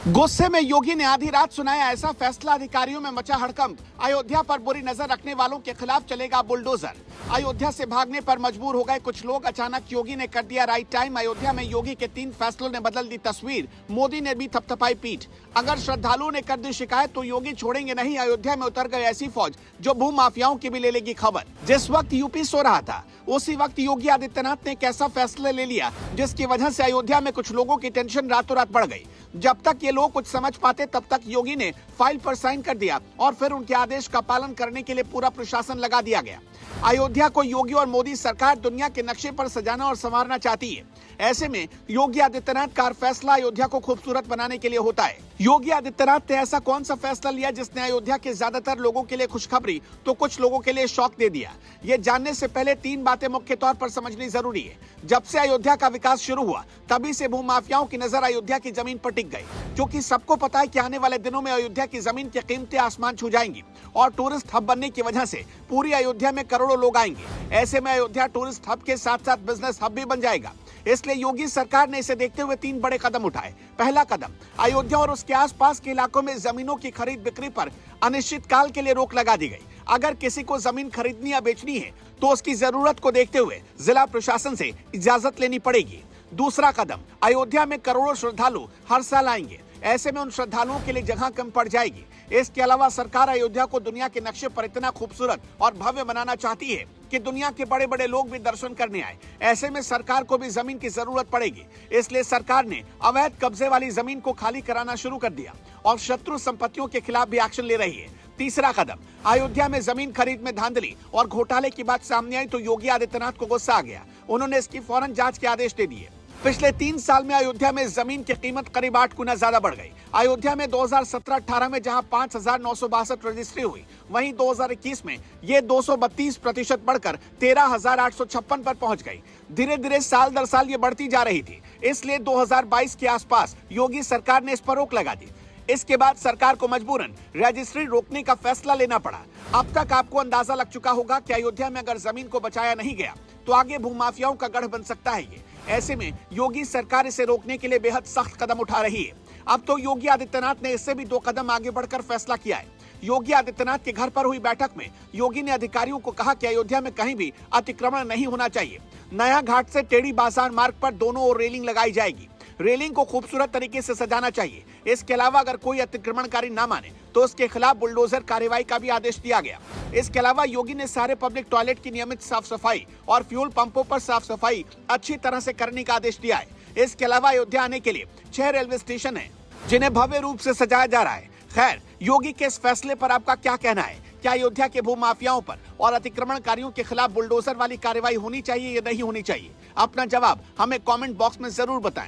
गुस्से में योगी ने आधी रात सुनाया ऐसा फैसला, अधिकारियों में मचा हड़कंप। अयोध्या पर बुरी नजर रखने वालों के खिलाफ चलेगा बुलडोजर। अयोध्या से भागने पर मजबूर हो गए कुछ लोग, अचानक योगी ने कर दिया राइट टाइम। अयोध्या में योगी के 3 फैसलों ने बदल दी तस्वीर। मोदी ने भी थपथपाई पीठ। अगर श्रद्धालुओं ने कर दी शिकायत तो योगी छोड़ेंगे नहीं। अयोध्या में उतर गई ऐसी फौज जो भू माफियाओं की भी ले लेगी खबर। जिस वक्त यूपी सो रहा था उसी वक्त योगी आदित्यनाथ ने एक ऐसा फैसला ले लिया जिसकी वजह से अयोध्या में कुछ लोगों की टेंशन रातों रात बढ़ गई। जब तक ये लोग कुछ समझ पाते तब तक योगी ने फाइल पर साइन कर दिया और फिर उनके आदेश का पालन करने के लिए पूरा प्रशासन लगा दिया गया। अयोध्या को योगी और मोदी सरकार दुनिया के नक्शे पर सजाना और संवारना चाहती है। ऐसे में योगी आदित्यनाथ का फैसला अयोध्या को खूबसूरत बनाने के लिए होता है। योगी आदित्यनाथ ने ऐसा कौन सा फैसला लिया जिसने अयोध्या के ज्यादातर लोगों के लिए खुशखबरी तो कुछ लोगों के लिए शौक दे दिया? ये जानने से पहले 3 बातें मुख्य तौर पर समझनी जरूरी है। जब से अयोध्या का विकास शुरू हुआ तभी से भूमाफियाओं की नजर अयोध्या की जमीन पर टिक गई, क्योंकि सबको पता है कि आने वाले दिनों में अयोध्या की जमीन की कीमतें आसमान छू जाएंगी और टूरिस्ट हब बनने की वजह से पूरी अयोध्या में करोड़ों लोग आएंगे। ऐसे में अयोध्या टूरिस्ट हब के साथ साथ बिजनेस हब भी बन जाएगा। इसलिए योगी सरकार ने इसे देखते हुए 3 बड़े कदम उठाए। पहला कदम, अयोध्या और उसके आसपास के इलाकों में जमीनों की खरीद बिक्री पर अनिश्चित काल के लिए रोक लगा दी गई। अगर किसी को जमीन खरीदनी या बेचनी है तो उसकी जरूरत को देखते हुए जिला प्रशासन से इजाजत लेनी पड़ेगी। दूसरा कदम, अयोध्या में करोड़ों श्रद्धालु हर साल आएंगे। ऐसे में उन श्रद्धालुओं के लिए जगह कम पड़ जाएगी। इसके अलावा सरकार अयोध्या को दुनिया के नक्शे पर इतना खूबसूरत और भव्य बनाना चाहती है कि दुनिया के बड़े बड़े लोग भी दर्शन करने आए। ऐसे में सरकार को भी जमीन की जरूरत पड़ेगी। इसलिए सरकार ने अवैध कब्जे वाली जमीन को खाली कराना शुरू कर दिया और शत्रु संपत्तियों के खिलाफ भी एक्शन ले रही है। तीसरा कदम, अयोध्या में जमीन खरीद में धांधली और घोटाले की बात सामने आई तो योगी आदित्यनाथ को गुस्सा आ गया। उन्होंने इसकी फौरन जांच के आदेश दे दिए। पिछले 3 साल में अयोध्या में जमीन की कीमत करीब 8 गुना ज्यादा बढ़ गई। अयोध्या में 2017-18 में जहां 5,962 रजिस्ट्री हुई, वहीं 2021 में ये 232% बढ़कर 13,856 पर पहुंच गई। धीरे धीरे साल दर साल ये बढ़ती जा रही थी। इसलिए 2022 के आसपास योगी सरकार ने इस पर रोक लगा दी। इसके बाद सरकार को मजबूरन रजिस्ट्री रोकने का फैसला लेना पड़ा। अब तक आपको अंदाजा लग चुका होगा कि अयोध्या में अगर जमीन को बचाया नहीं गया तो आगे भूमाफियाओं का गढ़ बन सकता है ये। ऐसे में योगी सरकार इसे रोकने के लिए बेहद सख्त कदम उठा रही है। अब तो योगी आदित्यनाथ ने इससे भी 2 कदम आगे बढ़कर फैसला किया है। योगी आदित्यनाथ के घर पर हुई बैठक में योगी ने अधिकारियों को कहा कि अयोध्या में कहीं भी अतिक्रमण नहीं होना चाहिए। नया घाट से टेढ़ी बाजार मार्ग पर दोनों ओर रेलिंग लगाई जाएगी। रेलिंग को खूबसूरत तरीके से सजाना चाहिए। इसके अलावा अगर कोई अतिक्रमणकारी ना माने तो उसके खिलाफ बुलडोजर कार्रवाई का भी आदेश दिया गया। इसके अलावा योगी ने सारे पब्लिक टॉयलेट की नियमित साफ सफाई और फ्यूल पंपों पर साफ सफाई अच्छी तरह से करने का आदेश दिया है। इसके अलावा अयोध्या आने के लिए 6 रेलवे स्टेशन हैं जिन्हें भव्य रूप से सजाया जा रहा है। खैर, योगी के इस फैसले पर आपका क्या कहना है? क्या अयोध्या के भूमाफियाओं पर और अतिक्रमणकारियों के खिलाफ बुलडोजर वाली कार्रवाई होनी चाहिए या नहीं होनी चाहिए? अपना जवाब हमें कमेंट बॉक्स में जरूर बताएं।